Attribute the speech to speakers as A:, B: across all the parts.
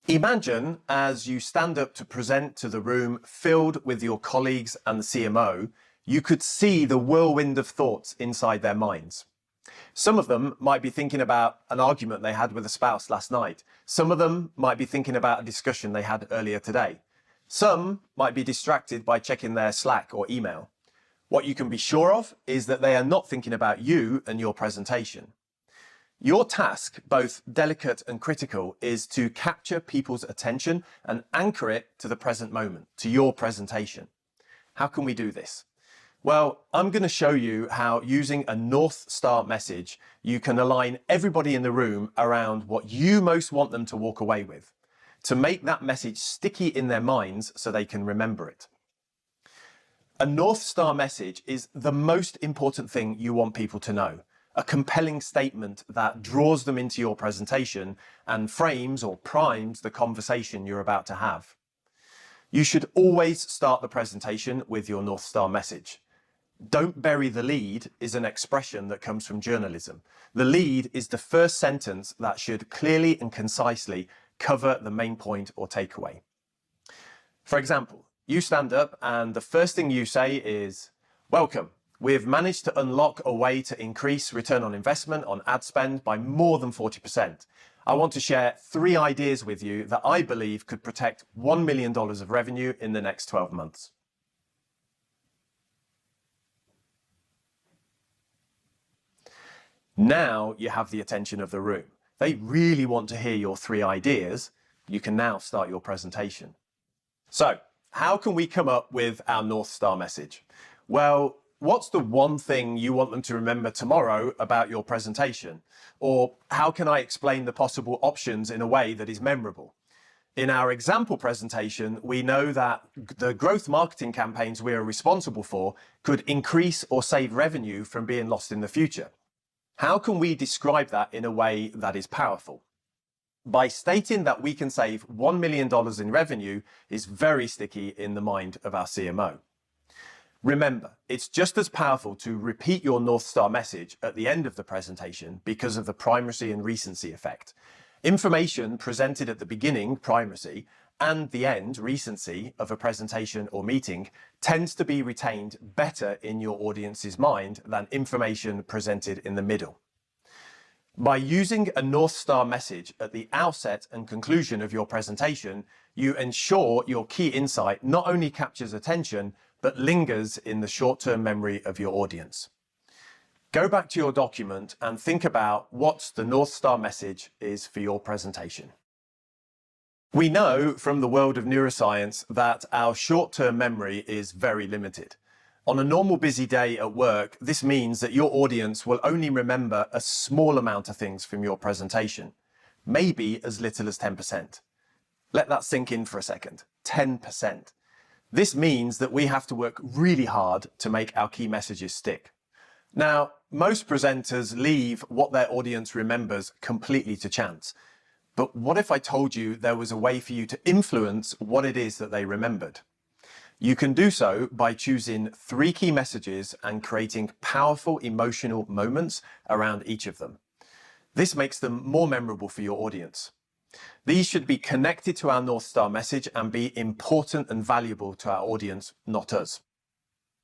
A: Imagine as you stand up to present to the room filled with your colleagues and the CMO, you could see the whirlwind of thoughts inside their minds. Some of them might be thinking about an argument they had with a spouse last night. Some of them might be thinking about a discussion they had earlier today. Some might be distracted by checking their Slack or email. What you can be sure of is that they are not thinking about you and your presentation. Your task, both delicate and critical, is to capture people's attention and anchor it to the present moment, to your presentation. How can we do this? Well, I'm going to show you how, using a North Star message, you can align everybody in the room around what you most want them to walk away with, to make that message sticky in their minds so they can remember it. A North Star message is the most important thing you want people to know. A compelling statement that draws them into your presentation and frames or primes the conversation you're about to have. You should always start the presentation with your North Star message. "Don't bury the lead" is an expression that comes from journalism. The lead is the first sentence that should clearly and concisely cover the main point or takeaway. For example, you stand up and the first thing you say is, "Welcome. We've managed to unlock a way to increase return on investment on ad spend by more than 40%. I want to share 3 ideas with you that I believe could protect $1 million of revenue in the next 12 months. Now you have the attention of the room. They really want to hear your 3 ideas. You can now start your presentation. So, how can we come up with our North Star message? Well, what's the one thing you want them to remember tomorrow about your presentation? Or how can I explain the possible options in a way that is memorable? In our example presentation, we know that the growth marketing campaigns we are responsible for could increase or save revenue from being lost in the future. How can we describe that in a way that is powerful? By stating that we can save $1 million in revenue is very sticky in the mind of our CMO. Remember, it's just as powerful to repeat your North Star message at the end of the presentation because of the primacy and recency effect. Information presented at the beginning, primacy, and the end, recency, of a presentation or meeting tends to be retained better in your audience's mind than information presented in the middle. By using a North Star message at the outset and conclusion of your presentation, you ensure your key insight not only captures attention, but lingers in the short-term memory of your audience. Go back to your document and think about what the North Star message is for your presentation. We know from the world of neuroscience that our short-term memory is very limited. On a normal busy day at work, this means that your audience will only remember a small amount of things from your presentation, maybe as little as 10%. Let that sink in for a second. 10%. This means that we have to work really hard to make our key messages stick. Now, most presenters leave what their audience remembers completely to chance. But what if I told you there was a way for you to influence what it is that they remembered? You can do so by choosing 3 key messages and creating powerful emotional moments around each of them. This makes them more memorable for your audience. These should be connected to our North Star message and be important and valuable to our audience, not us.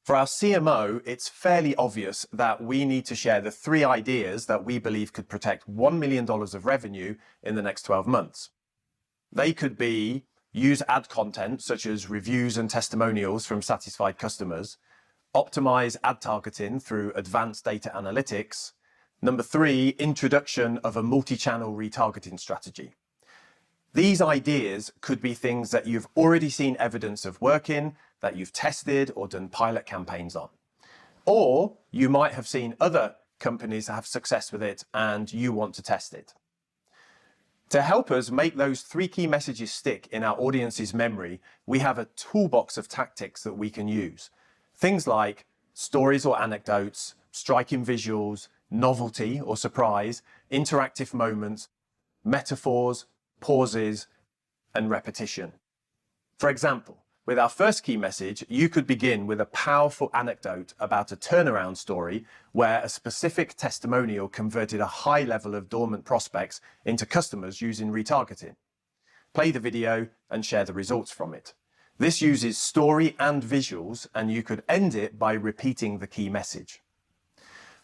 A: For our CMO, it's fairly obvious that we need to share the 3 ideas that we believe could protect $1 million of revenue in the next 12 months. They could be: use ad content such as reviews and testimonials from satisfied customers, optimize ad targeting through advanced data analytics. Number 3, introduction of a multi-channel retargeting strategy. These ideas could be things that you've already seen evidence of working, that you've tested or done pilot campaigns on. Or you might have seen other companies have success with it and you want to test it. To help us make those 3 key messages stick in our audience's memory, we have a toolbox of tactics that we can use. Things like stories or anecdotes, striking visuals, novelty or surprise, interactive moments, metaphors, pauses, and repetition. For example, with our first key message, you could begin with a powerful anecdote about a turnaround story where a specific testimonial converted a high level of dormant prospects into customers using retargeting. play the video, and share the results from it. This uses story and visuals, and you could end it by repeating the key message.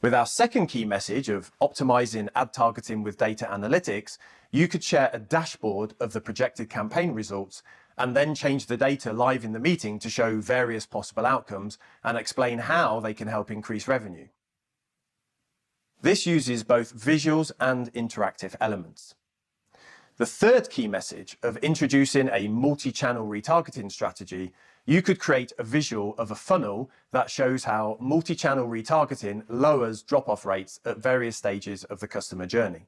A: With our second key message of optimizing ad targeting with data analytics, you could share a dashboard of the projected campaign results and then change the data live in the meeting to show various possible outcomes and explain how they can help increase revenue. This uses both visuals and interactive elements. The third key message of introducing a multi-channel retargeting strategy, you could create a visual of a funnel that shows how multi-channel retargeting lowers drop-off rates at various stages of the customer journey.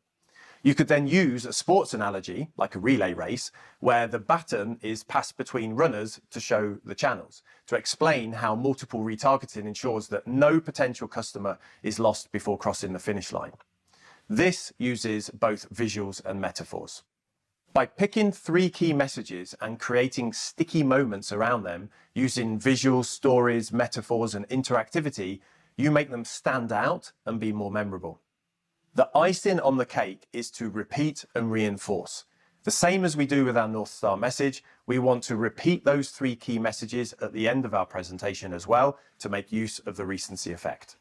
A: You could then use a sports analogy, like a relay race, where the baton is passed between runners to show the channels, to explain how multiple retargeting ensures that no potential customer is lost before crossing the finish line. This uses both visuals and metaphors. By picking 3 key messages and creating sticky moments around them, using visuals, stories, metaphors, and interactivity, you make them stand out and be more memorable. The icing on the cake is to repeat and reinforce. The same as we do with our North Star message, we want to repeat those 3 key messages at the end of our presentation as well to make use of the recency effect.